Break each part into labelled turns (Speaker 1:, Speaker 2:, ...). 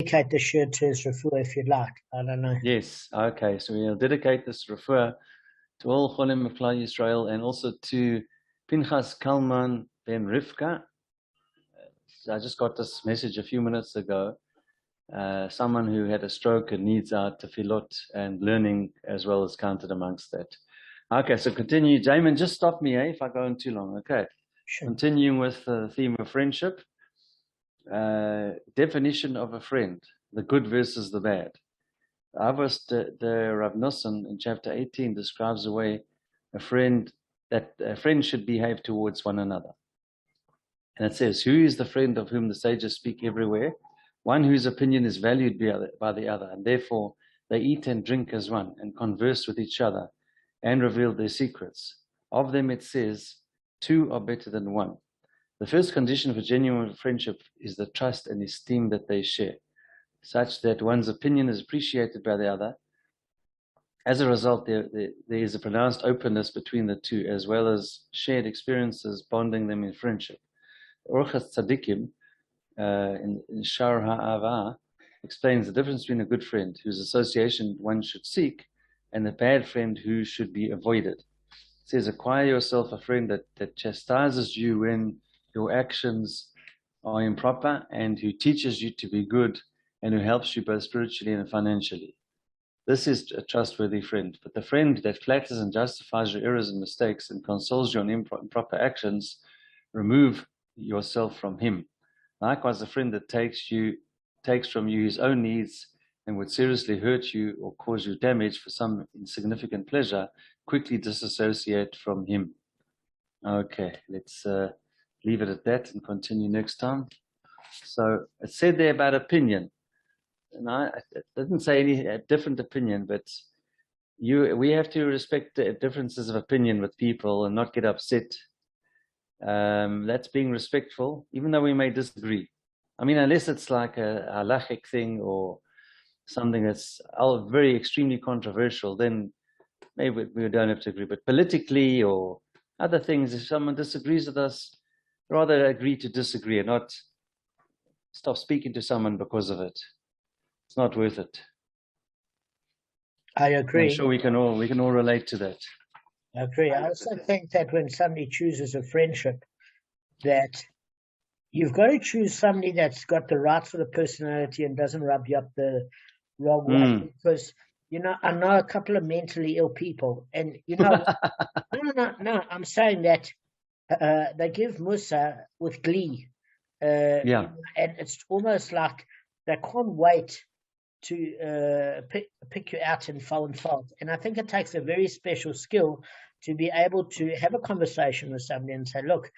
Speaker 1: Dedicate the shirt to his refuah if you'd like. I don't know.
Speaker 2: Yes, okay. So we'll dedicate this refuah to all Cholim of Klal Yisrael and also to Pinchas Kalman ben Rivka. I just got this message a few minutes ago. Someone who had a stroke and needs our tefillot and learning as well as counted amongst that. Okay, so continue. Damon, just stop me if I go on too long. Okay.
Speaker 1: Sure.
Speaker 2: Continuing with the theme of friendship. Definition of a friend, the good versus the bad. Avos the Rav Nosson in chapter 18 describes the way a friend should behave towards one another. And it says, who is the friend of whom the sages speak everywhere? One whose opinion is valued by the other, and therefore they eat and drink as one, and converse with each other, and reveal their secrets. Of them it says, two are better than one. The first condition for genuine friendship is the trust and esteem that they share, such that one's opinion is appreciated by the other. As a result, there is a pronounced openness between the two, as well as shared experiences bonding them in friendship. Orchas Tzadikim in Shar Ha'ava explains the difference between a good friend whose association one should seek and a bad friend who should be avoided. It says, acquire yourself a friend that chastises you when your actions are improper and who teaches you to be good and who helps you both spiritually and financially. This is a trustworthy friend. But the friend that flatters and justifies your errors and mistakes and consoles you on improper actions, remove yourself from him. Likewise, a friend that takes from you his own needs and would seriously hurt you or cause you damage for some insignificant pleasure, quickly disassociate from him. Okay, let's leave it at that and continue next time. So it said there about opinion. And I didn't say any different opinion, but we have to respect the differences of opinion with people and not get upset. That's being respectful, even though we may disagree. I mean, unless it's like a halachic thing or something that's very extremely controversial, then maybe we don't have to agree. But politically or other things, if someone disagrees with us, rather agree to disagree and not stop speaking to someone because of it. It's not worth it.
Speaker 1: I agree.
Speaker 2: I'm sure we can all relate to that.
Speaker 1: I agree. I also think that when somebody chooses a friendship, that you've got to choose somebody that's got the right sort of personality and doesn't rub you up the wrong way. Because, I know a couple of mentally ill people, and no, I'm saying that they give Musa with glee. And it's almost like they can't wait to pick you out in full and fault. And I think it takes a very special skill to be able to have a conversation with somebody and say, look,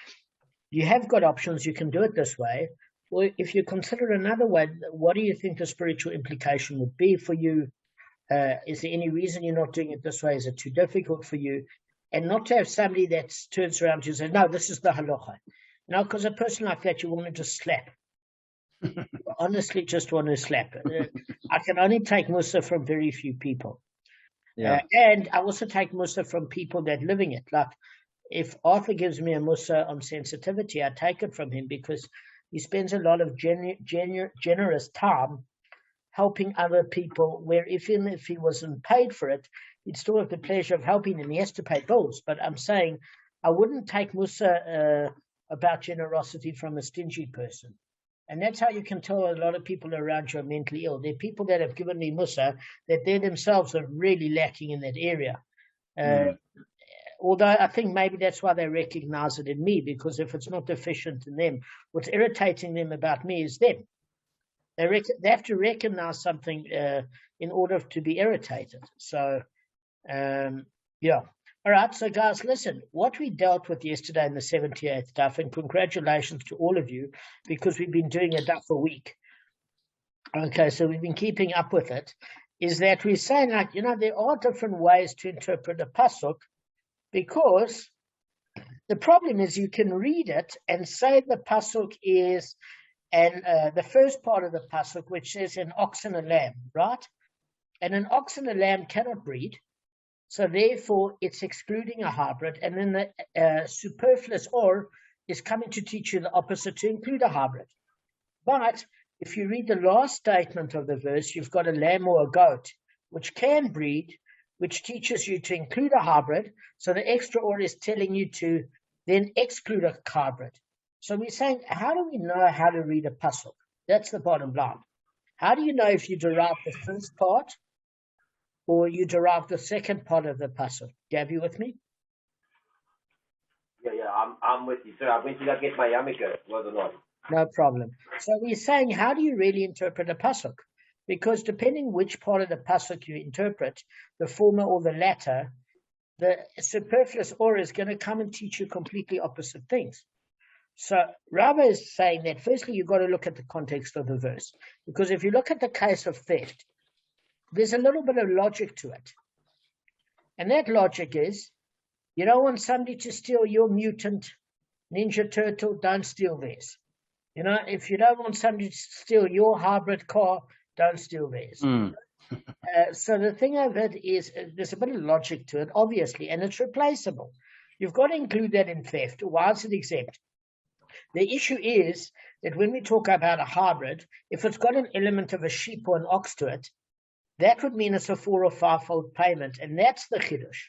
Speaker 1: you have got options, you can do it this way. Or if you consider another way, what do you think the spiritual implication would be for you? Is there any reason you're not doing it this way? Is it too difficult for you? And not to have somebody that turns around to you and says, no, this is the halacha. No, because a person like that, you want to just slap. Honestly, just want to slap. I can only take Musa from very few people. And I also take Musa from people that living it. Like if Arthur gives me a Musa on sensitivity, I take it from him because he spends a lot of generous time helping other people, where even if he wasn't paid for it, he'd still have the pleasure of helping them. He has to pay bills. But I'm saying I wouldn't take Musa about generosity from a stingy person. And that's how you can tell a lot of people around you are mentally ill. They're people that have given me Musa that they themselves are really lacking in that area. Although I think maybe that's why they recognize it in me, because if it's not deficient in them, what's irritating them about me is them. They have to recognize something in order to be irritated. So, All right, so guys, listen, what we dealt with yesterday in the 78th daf, and congratulations to all of you, because we've been doing a daf a week. Okay, so we've been keeping up with it, is that we're saying, like, there are different ways to interpret a pasuk, because the problem is you can read it and say the pasuk is, and the first part of the pasuk, which says an ox and a lamb, right? And an ox and a lamb cannot breed. So therefore, it's excluding a hybrid, and then the superfluous or is coming to teach you the opposite, to include a hybrid. But if you read the last statement of the verse, you've got a lamb or a goat, which can breed, which teaches you to include a hybrid. So the extra or is telling you to then exclude a hybrid. So we're saying, how do we know how to read a pasuk? That's the bottom line. How do you know if you derive the first part or you derive the second part of the pasuk? Gab, you with me?
Speaker 3: Yeah, I'm with you, sir. I went to go get my yarmulke, was it not?
Speaker 1: No problem. So we're saying, how do you really interpret a pasuk? Because depending which part of the pasuk you interpret, the former or the latter, the superfluous or is going to come and teach you completely opposite things. So Rava is saying that firstly, you've got to look at the context of the verse. Because if you look at the case of theft, there's a little bit of logic to it. And that logic is, you don't want somebody to steal your mutant Ninja Turtle, don't steal theirs. You know, if you don't want somebody to steal your hybrid car, don't steal theirs. So the thing of it is, there's a bit of logic to it, obviously, and it's replaceable. You've got to include that in theft. Why is it exempt? The issue is that when we talk about a hybrid, if it's got an element of a sheep or an ox to it, that would mean it's a 4 or 5-fold payment, and that's the chiddush.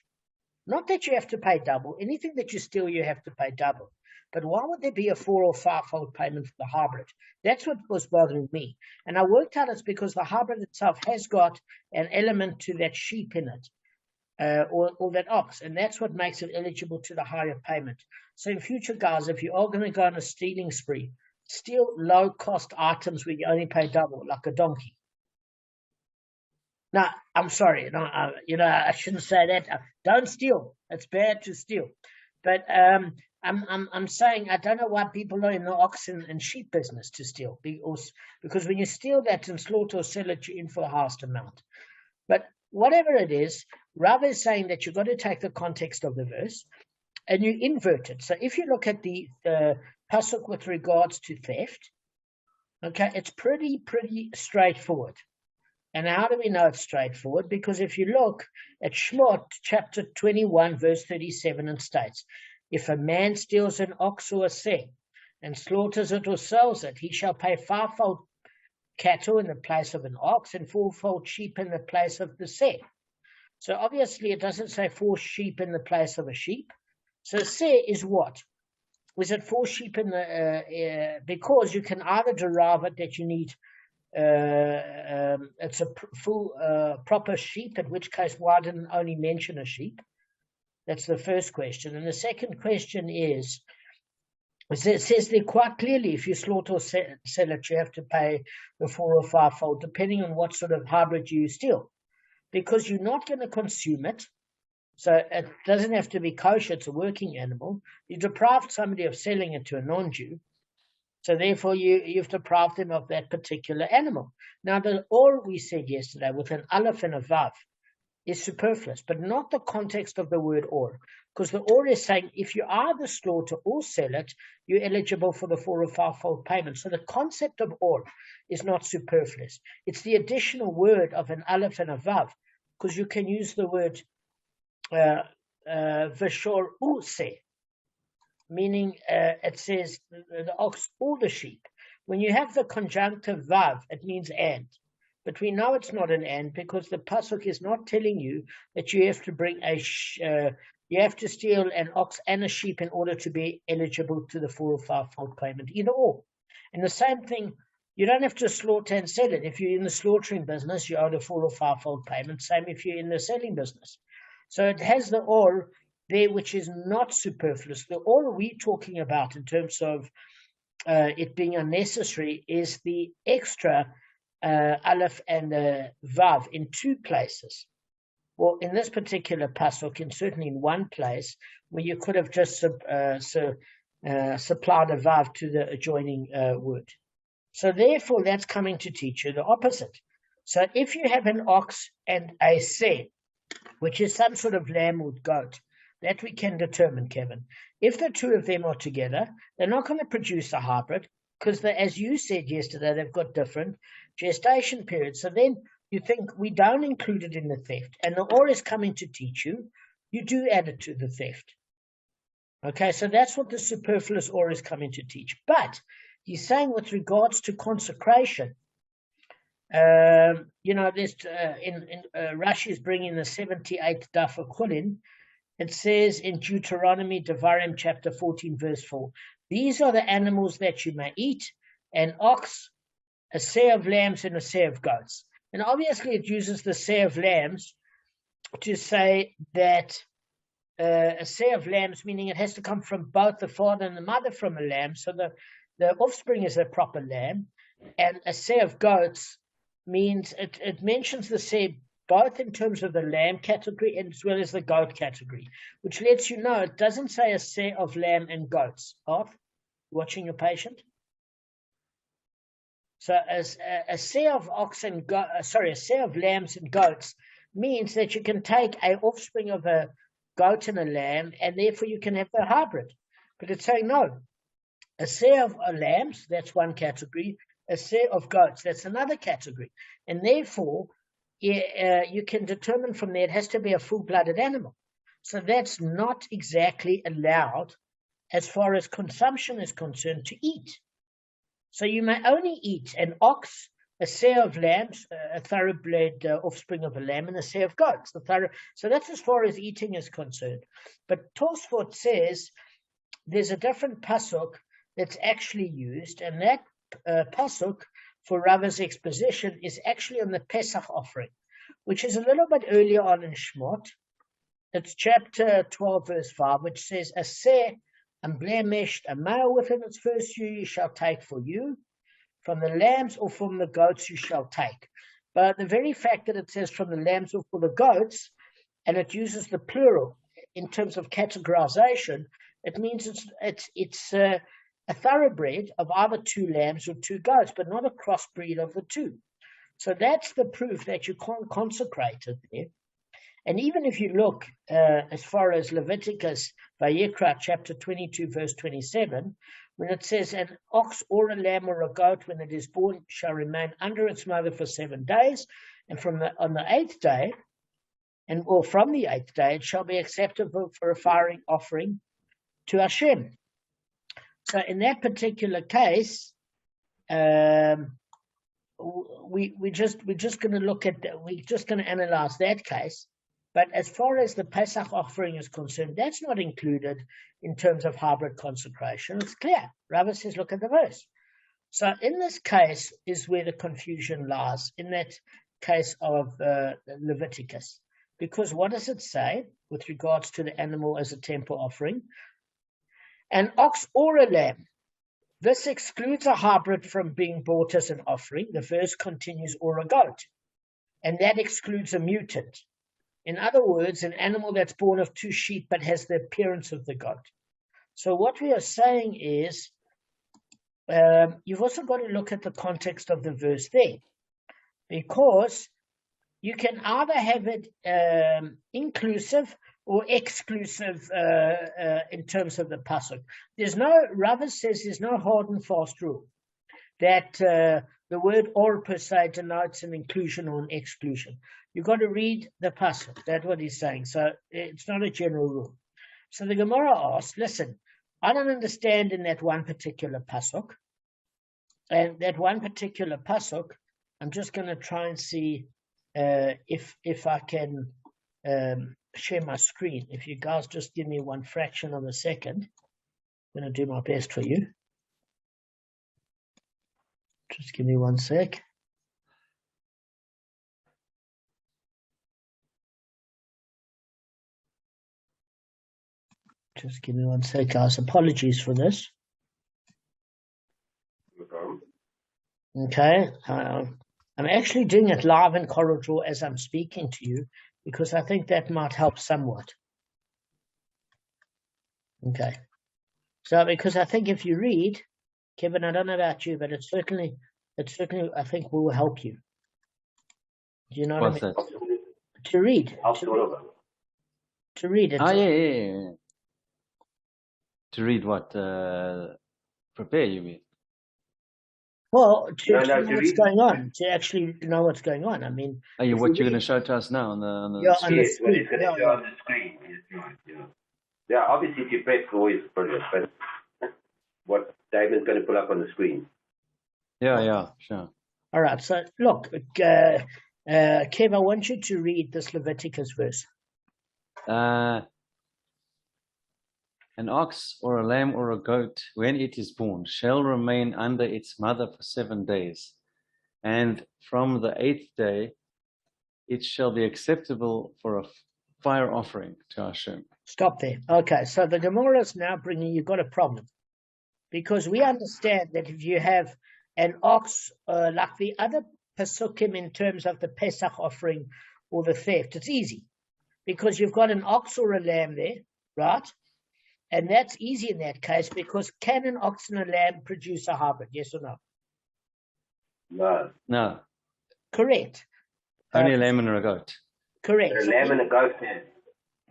Speaker 1: Not that you have to pay double. Anything that you steal, you have to pay double. But why would there be a 4 or 5-fold payment for the hybrid? That's what was bothering me. And I worked out it's because the hybrid itself has got an element to that sheep in it, or that ox, and that's what makes it eligible to the higher payment. So in future, guys, if you are going to go on a stealing spree, steal low-cost items where you only pay double, like a donkey. No, I'm sorry. No, I shouldn't say that. Don't steal. It's bad to steal. But I'm saying I don't know why people are in the ox and sheep business to steal. Because when you steal that and slaughter or sell it, you're in for a highest amount. But whatever it is, Rav is saying that you've got to take the context of the verse and you invert it. So if you look at the pasuk with regards to theft, okay, it's pretty straightforward. And how do we know it's straightforward? Because if you look at Shmot chapter 21, verse 37, it states, if a man steals an ox or a seh and slaughters it or sells it, he shall pay 5-fold cattle in the place of an ox and 4-fold sheep in the place of the seh. So obviously it doesn't say 4 sheep in the place of a sheep. So seh is what? Was it 4 sheep in the, because you can either derive it that you need it's a full proper sheep, in which case why didn't only mention a sheep? That's the first question. And the second question is, it says there quite clearly, if you slaughter or sell it, you have to pay the 4 or 5-fold, depending on what sort of hybrid you steal, because you're not going to consume it. So it doesn't have to be kosher, it's a working animal. You deprived somebody of selling it to a non-Jew. So therefore, you've deprived them of that particular animal. Now, the or we said yesterday with an aleph and a vav is superfluous, but not the context of the word or. Because the or is saying if you either slaughter or sell it, you're eligible for the 4 or 5-fold payment. So the concept of or is not superfluous. It's the additional word of an aleph and a vav, because you can use the word v'shor u-se, meaning it says the ox or the sheep. When you have the conjunctive vav, it means and. But we know it's not an and because the pasuk is not telling you that you have to bring you have to steal an ox and a sheep in order to be eligible to the 4 or 5-fold payment, either or. And the same thing, you don't have to slaughter and sell it. If you're in the slaughtering business, you owe the 4 or 5-fold payment. Same if you're in the selling business. So it has the or there, which is not superfluous. The or we're talking about in terms of it being unnecessary is the extra aleph and vav in 2 places. Well, in this particular pasuk, and certainly in one place, where you could have just supplied a vav to the adjoining word. So therefore, that's coming to teach you the opposite. So if you have an ox and a seh, which is some sort of lamb or goat, that we can determine, Kevin. If the 2 of them are together, they're not going to produce a hybrid because, as you said yesterday, they've got different gestation periods. So then you think we don't include it in the theft, and the or is coming to teach you, you do add it to the theft. Okay, so that's what the superfluous or is coming to teach. But He's saying with regards to consecration, this in Rashi is bringing the 78th daf of Chulin. It says in Deuteronomy, Devarim, chapter 14, verse 4, these are the animals that you may eat: an ox, a seah of lambs, and a seah of goats. And obviously it uses the seah of lambs to say that a seah of lambs, meaning it has to come from both the father and the mother from a lamb, so the offspring is a proper lamb. And a seah of goats means it mentions the seah both in terms of the lamb category as well as the goat category, which lets you know it doesn't say a seah of lamb and goats. Off, watching your patient. So as a seah of a seah of lambs and goats means that you can take a offspring of a goat and a lamb, and therefore you can have the hybrid. But it's saying no. A seah of lambs, that's one category. A seah of goats, that's another category. And therefore, you can determine from there it has to be a full-blooded animal. So that's not exactly allowed as far as consumption is concerned to eat. So you may only eat an ox, a seah of lambs, a thoroughbred offspring of a lamb, and a seah of goats. So that's as far as eating is concerned. But Tosfot says there's a different pasuk that's actually used, and that pasuk for Rava's exposition is actually on the Pesach offering, which is a little bit earlier on in Shmot. It's chapter 12, verse 5, which says, a seah unblemished, a male within its first year you shall take for you. From the lambs or from the goats you shall take. But the very fact that it says from the lambs or for the goats, and it uses the plural in terms of categorization, it means it's a thoroughbred of either two lambs or two goats, but not a crossbreed of the two. So that's the proof that you can't consecrate it there. And even if you look as far as Leviticus, Vayikra, chapter 22, verse 27, when it says, an ox or a lamb or a goat, when it is born, shall remain under its mother for 7 days, and on the 8th day, or from the 8th day, it shall be acceptable for a firing offering to Hashem. So in that particular case, we're just going to look at we're just going to analyze that case. But as far as the Pesach offering is concerned, that's not included in terms of hybrid consecration. It's clear. Rava says, look at the verse. So in this case is where the confusion lies, in that case of Leviticus. Because what does it say with regards to the animal as a temple offering? An ox or a lamb. This excludes a hybrid from being brought as an offering. The verse continues, or a goat. And that excludes a mutant. In other words, an animal that's born of 2 sheep but has the appearance of the goat. So what we are saying is, you've also got to look at the context of the verse there. Because you can either have it inclusive or exclusive in terms of the pasuk. Rava says there's no hard and fast rule that the word or per se denotes an inclusion or an exclusion. You've got to read the pasuk. That's what he's saying. So it's not a general rule. So the Gemara asks, listen, I don't understand in that one particular pasuk. And that one particular pasuk, I'm just going to try and see if I can share my screen. If you guys just give me one fraction of a second, I'm going to do my best for you. Just give me one sec. Just give me one sec, guys. Apologies for this. Okay. I'm actually doing it live in corridor as I'm speaking to you, because I think that might help somewhat. Okay. So, because I think if you read, Kevin, I don't know about you, but it certainly, I think will help you. Do you know what I mean? To read. To read it.
Speaker 2: Yeah. To read what? Prepare, you mean?
Speaker 1: Well, to know what's going on, to actually know what's going on. I mean,
Speaker 2: what you're going to show to us now on the
Speaker 3: yes, what he's going to show on the screen. Yeah, obviously if you press go is brilliant, but what Damon's going to pull up on the screen.
Speaker 2: Yeah, sure.
Speaker 1: All right. So look, Kev, I want you to read this Leviticus verse.
Speaker 2: An ox or a lamb or a goat, when it is born, shall remain under its mother for 7 days. And from the 8th day, it shall be acceptable for a fire offering to Hashem.
Speaker 1: Stop there. Okay. So the Gemara is now bringing, you've got a problem. Because we understand that if you have an ox, like the other Pesukim in terms of the Pesach offering or the theft, it's easy. Because you've got an ox or a lamb there, right? And that's easy in that case because can an ox and a lamb produce a hybrid? Yes or no?
Speaker 2: No.
Speaker 1: Correct.
Speaker 2: Only a lamb and a goat.
Speaker 1: Correct.
Speaker 3: A lamb and a goat can.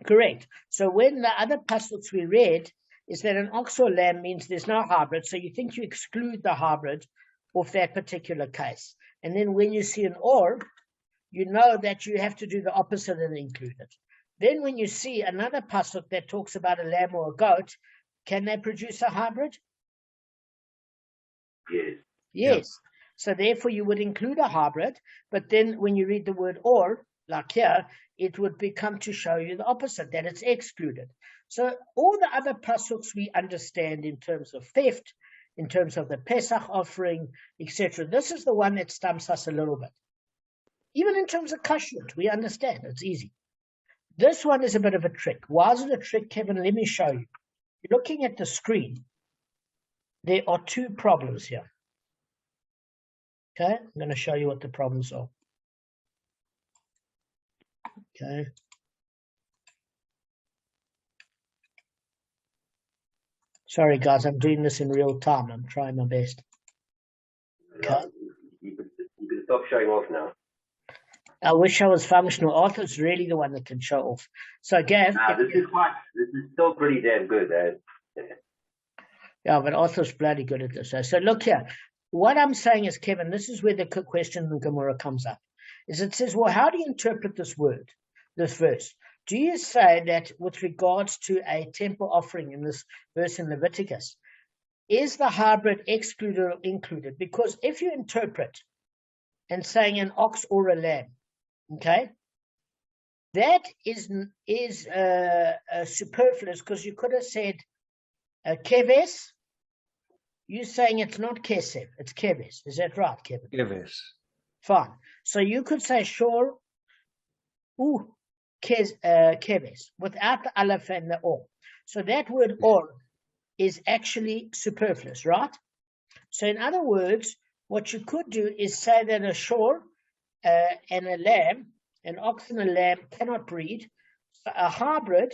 Speaker 1: Correct. So when the other passages we read is that an ox or lamb means there's no hybrid, so you think you exclude the hybrid of that particular case. And then when you see an or, you know that you have to do the opposite and include it. Then when you see another pasuk that talks about a lamb or a goat, can they produce a hybrid?
Speaker 3: Yes.
Speaker 1: Yes.
Speaker 2: Yeah.
Speaker 1: So therefore you would include a hybrid, but then when you read the word or, like here, it would become to show you the opposite, that it's excluded. So all the other pasuks we understand in terms of theft, in terms of the Pesach offering, etc. This is the one that stumps us a little bit. Even in terms of kashrut, we understand, it's easy. This one is a bit of a trick. Why is it a trick, Kevin? Let me show you. You're looking at the screen. There are two problems here. Okay, I'm going to show you what the problems are. Okay. Sorry, guys, I'm doing this in real time. I'm trying my best. Okay.
Speaker 3: You can stop showing off now.
Speaker 1: I wish I was functional. Arthur's really the one that can show off. So, Gav.
Speaker 3: This is still pretty damn good.
Speaker 1: Yeah, but Arthur's bloody good at this. So look here. What I'm saying is, Kevin, this is where the question in the Gemara comes up. Is it says, well, how do you interpret this word, this verse? Do you say that with regards to a temple offering in this verse in Leviticus, is the hybrid excluded or included? Because if you interpret and saying an ox or a lamb, okay, that is superfluous because you could have said keves. You're saying it's not kesef, it's keves. Is that right, Kevin?
Speaker 2: Keves.
Speaker 1: Fine. So you could say sure, keves, without the aleph and the or. So that word or is actually superfluous, right? So in other words, what you could do is say that a shore and a lamb, an ox and a lamb cannot breed. So a hybrid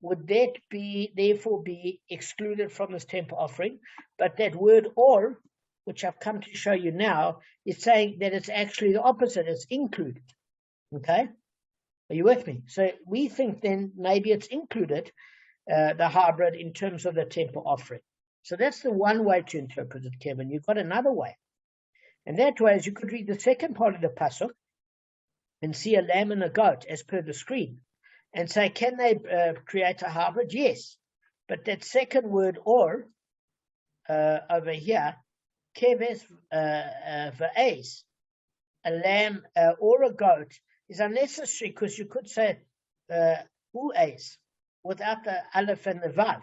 Speaker 1: would therefore be excluded from this temple offering. But that word or, which I've come to show you now, is saying that it's actually the opposite. It's included. Okay? Are you with me? So we think then maybe it's included, the hybrid, in terms of the temple offering. So that's the one way to interpret it, Kevin. You've got another way. And that way is you could read the second part of the pasuk and see a lamb and a goat as per the screen and say, can they create a hybrid? Yes. But that second word or over here, keves va'es, a lamb or a goat, is unnecessary because you could say u'es without the aleph and the vav.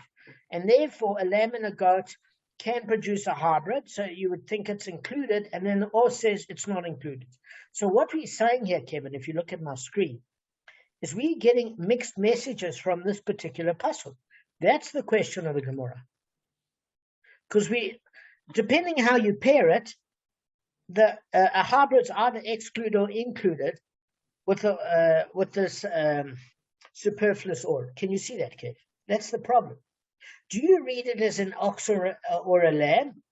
Speaker 1: And therefore, a lamb and a goat can produce a hybrid, so you would think it's included, and then the or says it's not included. So what we're saying here, Kevin, if you look at my screen, is we're getting mixed messages from this particular puzzle. That's the question of the Gemara. Because depending how you pair it, a hybrid's either excluded or included with this superfluous or. Can you see that, Kev? That's the problem. Do you read it as an ox or a lamb,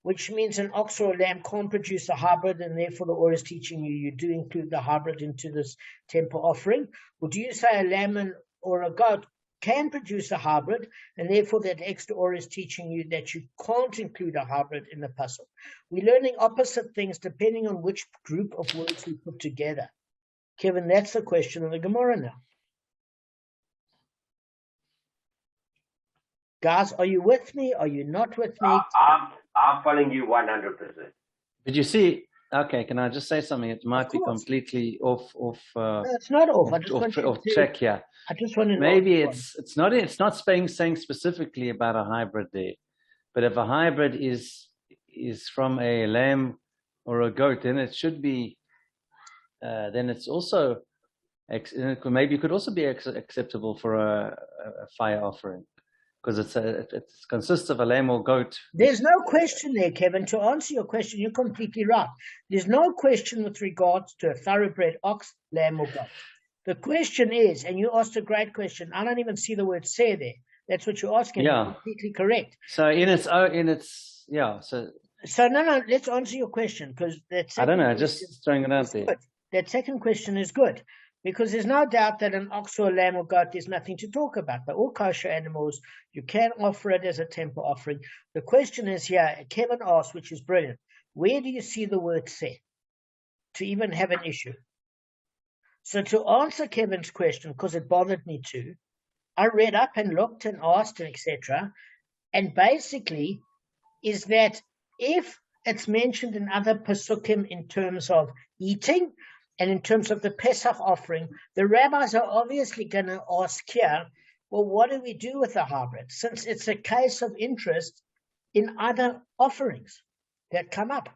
Speaker 1: which means an ox or a lamb can't produce a hybrid, and therefore the or is teaching you do include the hybrid into this temple offering? Or do you say a lamb or a goat can produce a hybrid, and therefore that extra or is teaching you that you can't include a hybrid in the puzzle? We're learning opposite things depending on which group of words we put together. Kevin, that's the question of the Gemara now. Guys, are you with me? Are you not with me?
Speaker 3: I'm following you 100%.
Speaker 2: Did you see? Okay, can I just say something? It might be
Speaker 1: course.
Speaker 2: completely off
Speaker 1: No, it's not off. I just want you
Speaker 2: off
Speaker 1: to,
Speaker 2: track here.
Speaker 1: I just want to know.
Speaker 2: Maybe it's not saying specifically about a hybrid there, but if a hybrid is from a lamb or a goat, then it should be. Then it's also maybe it could also be acceptable for a fire offering, because it consists of a lamb or goat.
Speaker 1: There's no question there, Kevin. To answer your question, you're completely right. There's no question with regards to a thoroughbred ox, lamb, or goat. The question is, and you asked a great question. I don't even see the word "say" there. That's what you're asking.
Speaker 2: Yeah,
Speaker 1: you're completely correct.
Speaker 2: So
Speaker 1: So no. Let's answer your question, because
Speaker 2: I don't know. Just throwing it out there.
Speaker 1: Good. That second question is good, because there's no doubt that an ox or a lamb or goat, there's nothing to talk about. They're all kosher animals. You can offer it as a temple offering. The question is here, Kevin asked, which is brilliant. Where do you see the word "say" to even have an issue? So to answer Kevin's question, because it bothered me too, I read up and looked and asked and etc. And basically is that if it's mentioned in other Pesukim in terms of eating and in terms of the Pesach offering, the rabbis are obviously going to ask here, well, what do we do with the hybrid? Since it's a case of interest in other offerings that come up.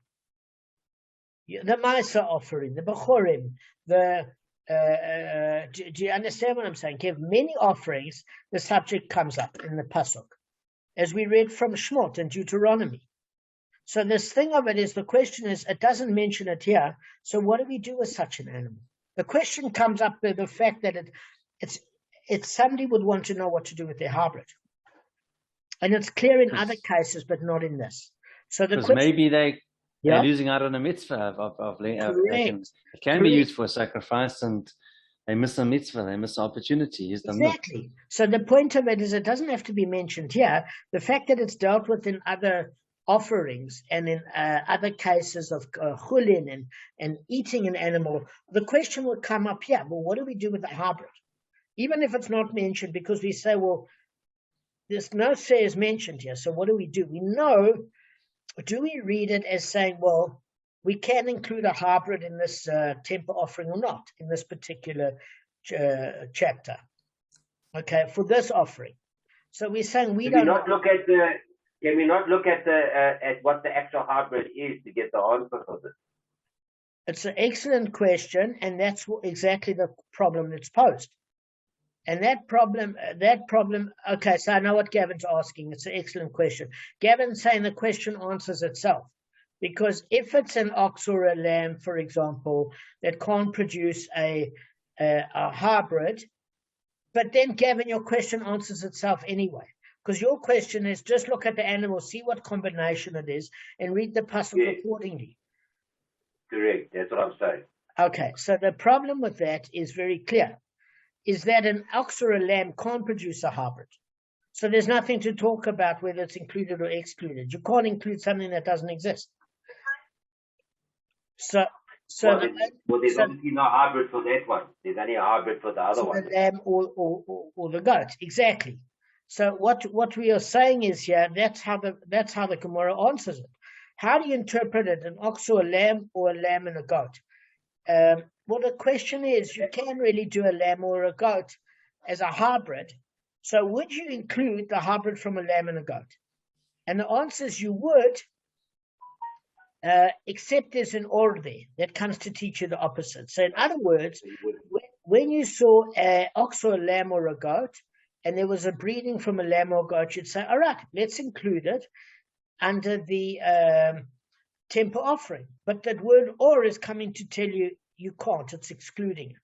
Speaker 1: The Maisa offering, the Bechorim, do you understand what I'm saying? Kev? Many offerings, the subject comes up in the Pasuk, as we read from Shmot and Deuteronomy. So this thing of it is, the question is, it doesn't mention it here. So what do we do with such an animal? The question comes up with the fact that it's somebody would want to know what to do with their hybrid. And it's clear in other cases, but not in this. So the question,
Speaker 2: maybe they're losing out on a mitzvah of it can be used for a sacrifice, and they miss a mitzvah, they miss an opportunity.
Speaker 1: Exactly. So the point of it is, it doesn't have to be mentioned here. The fact that it's dealt with in other offerings and in other cases of chulin and eating an animal, the question will come up here. Well, what do we do with the hybrid? Even if it's not mentioned, because we say, well, there's no say is mentioned here. So what do? We know, do we read it as saying, well, we can include a hybrid in this temple offering or not in this particular chapter? Okay, for this offering. So we're saying we don't.
Speaker 3: Can we not look at what the actual hybrid is to get the answer for this?
Speaker 1: It's an excellent question, and that's exactly the problem that's posed. And that problem, okay, so I know what Gavin's asking. It's an excellent question. Gavin's saying the question answers itself. Because if it's an ox or a lamb, for example, that can't produce a hybrid, but then, Gavin, your question answers itself anyway. Because your question is, just look at the animal, see what combination it is, and read the pasuk accordingly.
Speaker 3: Correct. That's what I'm saying.
Speaker 1: Okay, so the problem with that is very clear, is that an ox or a lamb can't produce a hybrid. So there's nothing to talk about whether it's included or excluded. You can't include something that doesn't exist. There's
Speaker 3: obviously no hybrid for that one. There's only a hybrid for the other one.
Speaker 1: The lamb or the goat, exactly. So what we are saying is here, that's how the Gemara answers it. How do you interpret it? An ox or a lamb and a goat? Well, the question is, you can really do a lamb or a goat as a hybrid. So would you include the hybrid from a lamb and a goat? And the answer is you would, except there's an or there that comes to teach you the opposite. So in other words, when you saw an ox or a lamb or a goat, and there was a breeding from a lamb or a goat, you'd say, all right, let's include it under the temple offering. But that word or is coming to tell you can't, it's excluding it.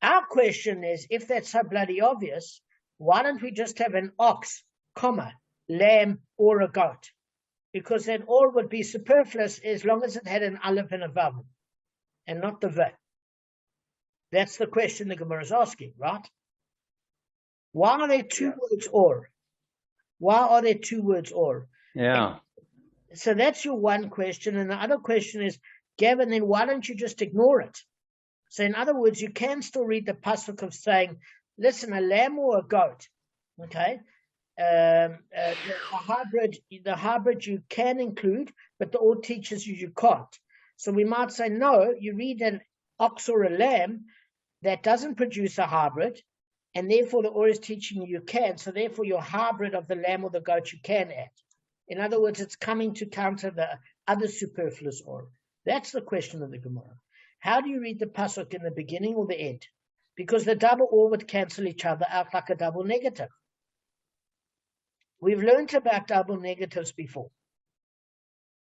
Speaker 1: Our question is, if that's so bloody obvious, why don't we just have an ox, lamb, or a goat? Because then or would be superfluous as long as it had an aleph and a vav, and not the v. That's the question the Gemara is asking, right? Why are there two words or? Why are there two words or?
Speaker 2: Yeah.
Speaker 1: So that's your one question. And the other question is, Gavin, then why don't you just ignore it? So in other words, you can still read the pasuk of saying, listen, a lamb or a goat, okay? the hybrid you can include, but the or teaches you can't. So we might say, no, you read an ox or a lamb that doesn't produce a hybrid, and therefore the or is teaching you can, so therefore your hybrid of the lamb or the goat you can add. In other words, it's coming to counter the other superfluous or. That's the question of the Gemara. How do you read the pasuk, in the beginning or the end? Because the double or would cancel each other out like a double negative. We've learned about double negatives before.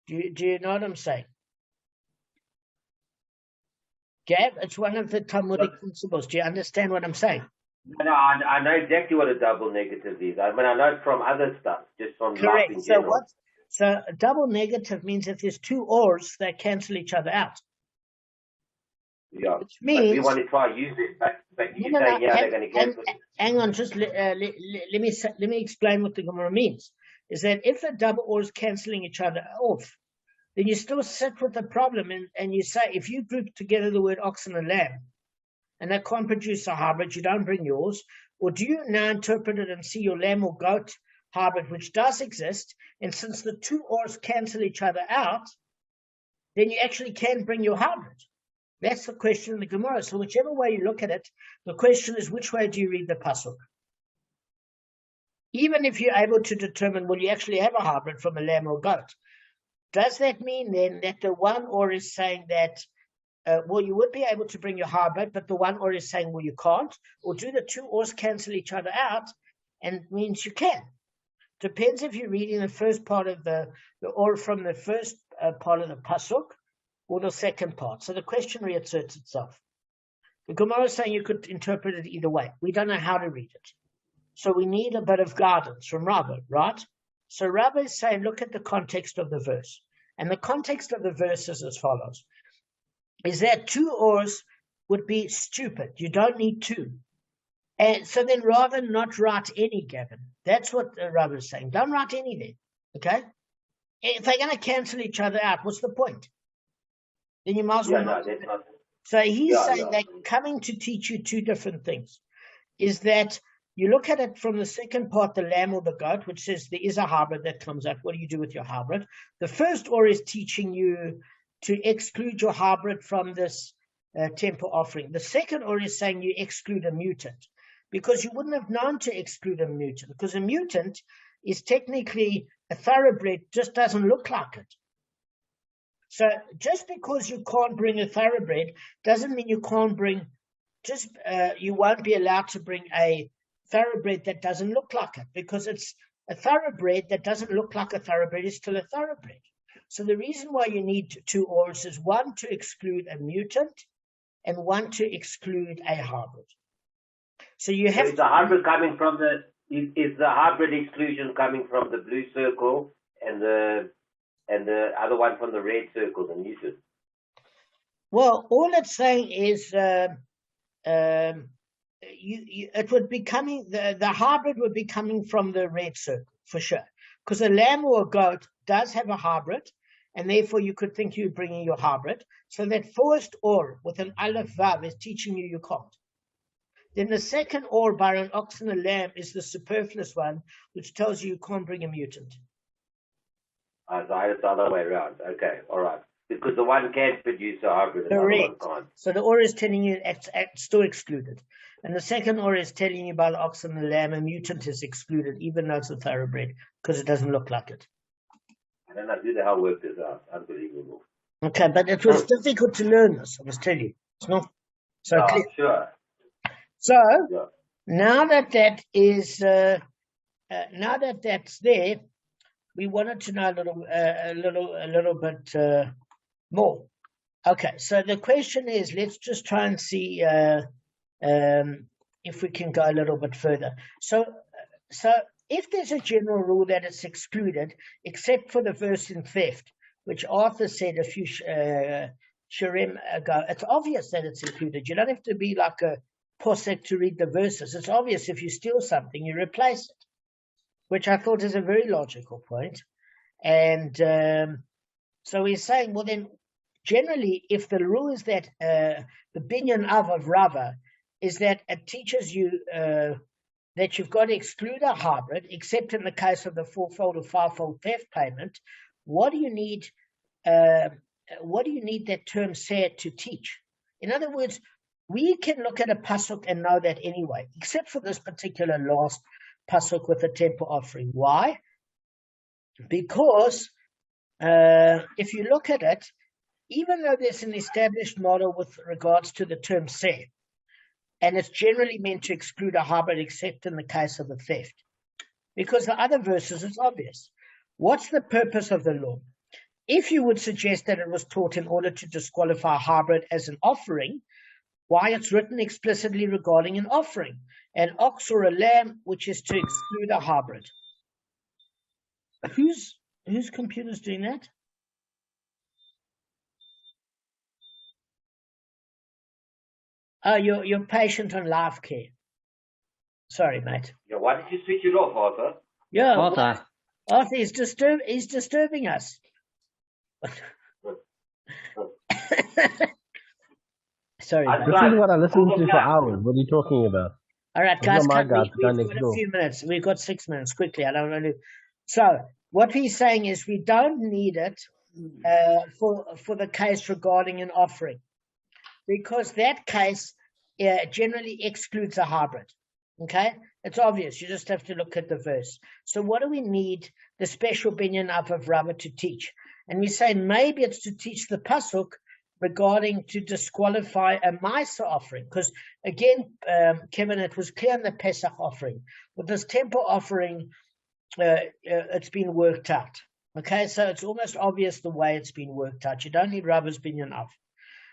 Speaker 1: Do you know what I'm saying? Gav, it's one of the Talmudic principles. Do you understand what I'm saying?
Speaker 3: No, I know exactly what a double negative is. I mean, I know it from other stuff, just from life in general.
Speaker 1: So a double negative means that there's two ors that cancel each other out.
Speaker 3: Yeah,
Speaker 1: which means,
Speaker 3: but we want to try use it, but you say, yeah, they're going to cancel it.
Speaker 1: Hang on, just let me explain what the Gemara means. Is that if the double ors canceling each other off, then you still sit with the problem, and you say, if you group together the word ox and a lamb, and they can't produce a hybrid, you don't bring yours, or do you now interpret it and see your lamb or goat hybrid, which does exist, and since the two ors cancel each other out, then you actually can bring your hybrid. That's the question in the Gemara. So whichever way you look at it, the question is, which way do you read the pasuk? Even if you're able to determine, will you actually have a hybrid from a lamb or goat? Does that mean then that the one or is saying that, well, you would be able to bring your hybrid, but the one or is saying, well, you can't? Or do the two ors cancel each other out and means you can? Depends if you're reading the first part of the or from the first part of the pasuk or the second part. So the question reasserts itself. The Gemara is saying you could interpret it either way. We don't know how to read it. So we need a bit of guidance from Rabbi, right? So Rabbi is saying, look at the context of the verse. And the context of the verse is as follows. Is that two ors would be stupid. You don't need two. And so then rather not write any, Gavin. That's what Rabbi is saying. Don't write any then, okay? If they're going to cancel each other out, what's the point? Then you might as well not. So he's saying that coming to teach you two different things. Is that you look at it from the second part, the lamb or the goat, which says there is a hybrid that comes out. What do you do with your hybrid? The first or is teaching you to exclude your hybrid from this temple offering. The second or is saying you exclude a mutant, because you wouldn't have known to exclude a mutant, because a mutant is technically a thoroughbred, just doesn't look like it. So just because you can't bring a thoroughbred doesn't mean you can't bring, you won't be allowed to bring a thoroughbred that doesn't look like it, because it's a thoroughbred that doesn't look like a thoroughbred is still a thoroughbred. So the reason why you need two ors is one to exclude a mutant and one to exclude a hybrid. So you have.
Speaker 3: Is the hybrid coming from is the hybrid exclusion coming from the blue circle and the other one from the red circle, the mutant?
Speaker 1: Well, all it's saying is it would be coming. The hybrid would be coming from the red circle for sure, because a lamb or a goat does have a hybrid, and therefore you could think you're bringing your hybrid. So that first or with an aleph vav is teaching you can't. Then the second or by an ox and a lamb is the superfluous one, which tells you can't bring a mutant.
Speaker 3: So it's the other way around. Okay, all right. Because the one can produce a hybrid.
Speaker 1: Correct. So the or is telling you it's still excluded. And the second or is telling you by the ox and the lamb, a mutant is excluded, even though it's a thoroughbred, because it doesn't look like it.
Speaker 3: I don't know who the hell worked this out. Unbelievable.
Speaker 1: Okay, but it was difficult to learn this, I must tell you. It's not so clear.
Speaker 3: Sure.
Speaker 1: So now that is now that that's there, we wanted to know a little bit more. Okay, so the question is, let's just try and see if we can go a little bit further. So if there's a general rule that it's excluded, except for the verse in theft, which Arthur said a few shirim ago, it's obvious that it's included. You don't have to be like a posek to read the verses. It's obvious if you steal something, you replace it, which I thought is a very logical point. And so he's saying, well, then generally, if the rule is that the binyan of Rava is that it teaches you that you've got to exclude a hybrid, except in the case of the fourfold or fivefold theft payment. What do you need? What do you need that term said to teach? In other words, we can look at a pasuk and know that anyway, except for this particular last pasuk with the temple offering. Why? Because if you look at it, even though there's an established model with regards to the term seh, and it's generally meant to exclude a hybrid except in the case of a theft, because the other verses, it's obvious. What's the purpose of the law? If you would suggest that it was taught in order to disqualify a hybrid as an offering, why it's written explicitly regarding an offering, an ox or a lamb, which is to exclude a hybrid. Whose computer's doing that? Oh, your patient on life care. Sorry, mate.
Speaker 3: Yeah, why did you switch it off, Arthur?
Speaker 1: Yeah,
Speaker 2: Arthur.
Speaker 1: Arthur is disturbing us. Sorry, mate.
Speaker 4: This is what I listened to for hours. What are you talking about?
Speaker 1: All right,
Speaker 4: It's
Speaker 1: guys,
Speaker 4: not my
Speaker 1: we've
Speaker 4: guy, it's the guy
Speaker 1: got
Speaker 4: next
Speaker 1: a
Speaker 4: door.
Speaker 1: few minutes. We've got 6 minutes. Quickly, I don't want to. So what he's saying is we don't need it for the case regarding an offering, because that case generally excludes a hybrid. Okay, it's obvious. You just have to look at the verse. So what do we need the special binyan of Rava to teach? And we say maybe it's to teach the pasuk regarding to disqualify a Maisa offering, because again, Kevin, it was clear in the Pesach offering. With this temple offering, it's been worked out. Okay, so it's almost obvious the way it's been worked out. You don't need Rava's binyan of.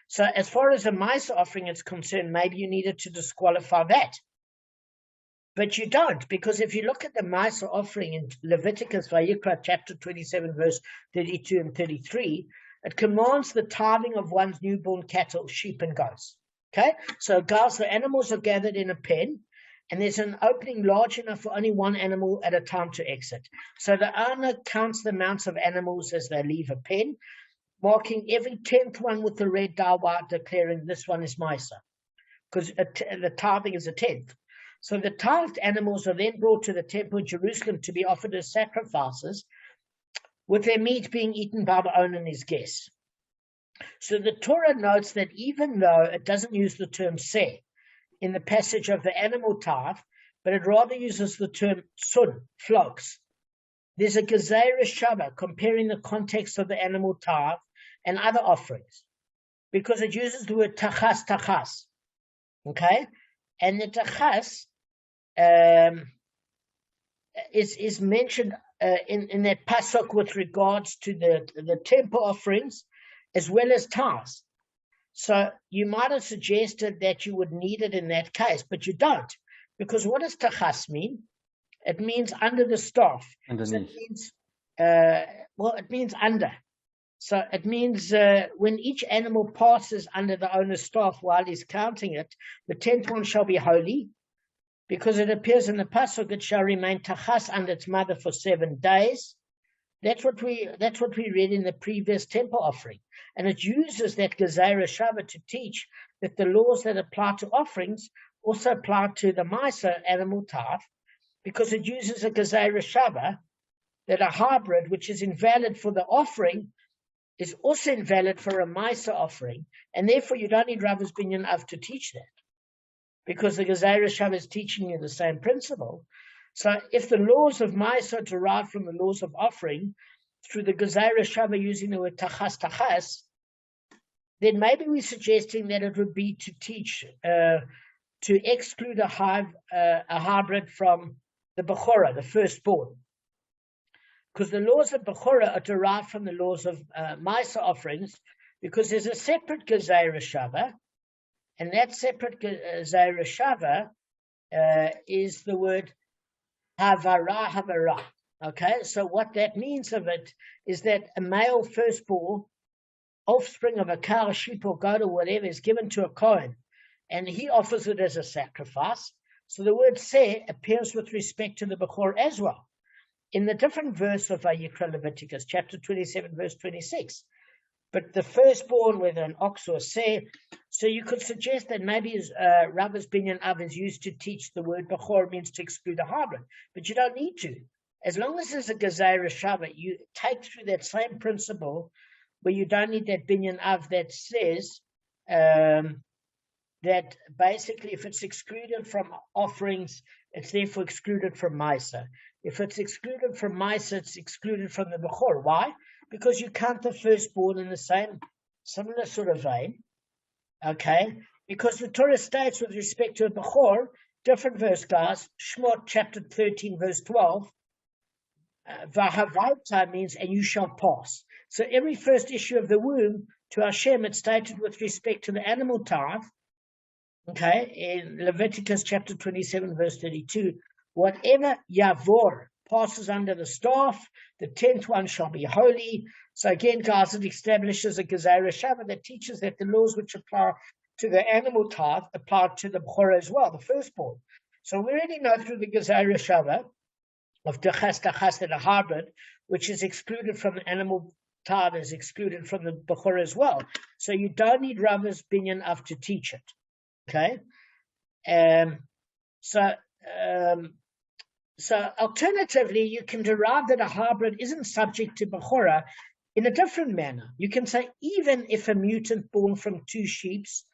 Speaker 1: So as far as a Maisa offering is concerned, maybe you needed to disqualify that. But you don't, because if you look at the Maisa offering in Leviticus, Vayikra, chapter 27, verse 32 and 33, it commands the tithing of one's newborn cattle, sheep, and goats. Okay? So guys, the animals are gathered in a pen, and there's an opening large enough for only one animal at a time to exit. So the owner counts the amounts of animals as they leave a pen, marking every 10th one with the red dawah, declaring this one is Maisa, because the tithing is a 10th. So the tithed animals are then brought to the temple in Jerusalem to be offered as sacrifices, with their meat being eaten by the owner and his guests. So the Torah notes that even though it doesn't use the term seh in the passage of the animal tithe, but it rather uses the term sun, flocks, there's a Gezeirah Shabbat comparing the context of the animal tithe and other offerings, because it uses the word tachas. Okay? And the tachas is mentioned in that pasuk with regards to the temple offerings as well as tithes. So you might have suggested that you would need it in that case, but you don't, because what does tachas mean? It means under the staff.
Speaker 2: Underneath.
Speaker 1: So it means it means under. So it means when each animal passes under the owner's staff while he's counting it, the 10th one shall be holy, because it appears in the pasuk it shall remain tachas under its mother for 7 days. That's what we read in the previous temple offering, and it uses that Gezeirah Shabbat to teach that the laws that apply to offerings also apply to the Maisa animal tithe, because it uses a Gezeirah Shabbat that a hybrid which is invalid for the offering is also invalid for a Maisa offering, and therefore you don't need Rava's binyan of to teach that, because the Gezeirah Shabbat is teaching you the same principle. So if the laws of Maisa are derived from the laws of offering through the Gezeirah Shabbat using the word tachas, then maybe we're suggesting that it would be to teach, to exclude a hybrid from the Bechorah, the firstborn. Because the laws of Bechorah are derived from the laws of Maisa offerings, because there's a separate Gezeirah Shabbat, and that separate Gezeirah Shabbat is the word havara. Okay, so what that means of it is that a male firstborn, offspring of a cow, sheep, or goat, or whatever, is given to a Kohen, and he offers it as a sacrifice. So the word seh appears with respect to the Bechor as well, in the different verse of Vayikra Leviticus, chapter 27, verse 26. But the firstborn, whether an ox or a seh, So you could suggest that maybe Rava's binyan av is used to teach the word bechor means to exclude a hybrid, but you don't need to. As long as there's a gezeira shava, you take through that same principle where you don't need that binyan av that says that basically if it's excluded from offerings, it's therefore excluded from Maisa. If it's excluded from Maisa, it's excluded from the Bechor. Why? Because you count the firstborn in the same, similar sort of vein. Okay? Because the Torah states with respect to a Bechor, different verse, guys, Shmot chapter 13, verse 12, Vahavaita means, and you shall pass. So every first issue of the womb to Hashem, it's stated with respect to the animal tithe. Okay, in Leviticus chapter 27, verse 32, whatever Yavor passes under the staff, the 10th one shall be holy. So again, guys, it establishes a Gezeira Shava that teaches that the laws which apply to the animal tithe apply to the Bechor as well, the firstborn. So we already know through the Gezeira Shava of Dechas that a hybrid, which is excluded from the animal tithe, is excluded from the Bechor as well. So you don't need Rava's binyan av to teach it. Okay, so alternatively, you can derive that a hybrid isn't subject to Bechorah in a different manner. You can say even if a mutant born from two sheeps,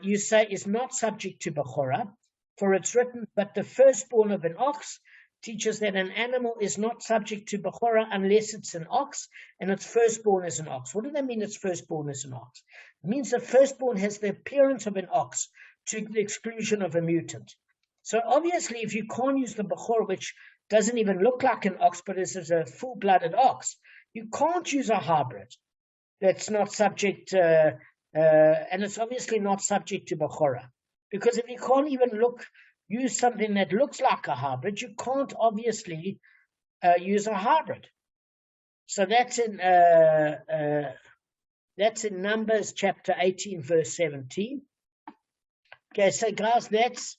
Speaker 1: you say is not subject to Bechorah, for it's written, but the firstborn of an ox teaches that an animal is not subject to Bechorah unless it's an ox and its firstborn is an ox. What does that mean, its firstborn is an ox? It means the firstborn has the appearance of an ox to the exclusion of a mutant. So obviously, if you can't use the Bechor, which doesn't even look like an ox, but is a full-blooded ox, you can't use a hybrid that's not subject, and it's obviously not subject to Bechorah. Because if you can't even use something that looks like a hybrid, you can't obviously use a hybrid. So that's in Numbers chapter 18, verse 17. Okay, so guys, that's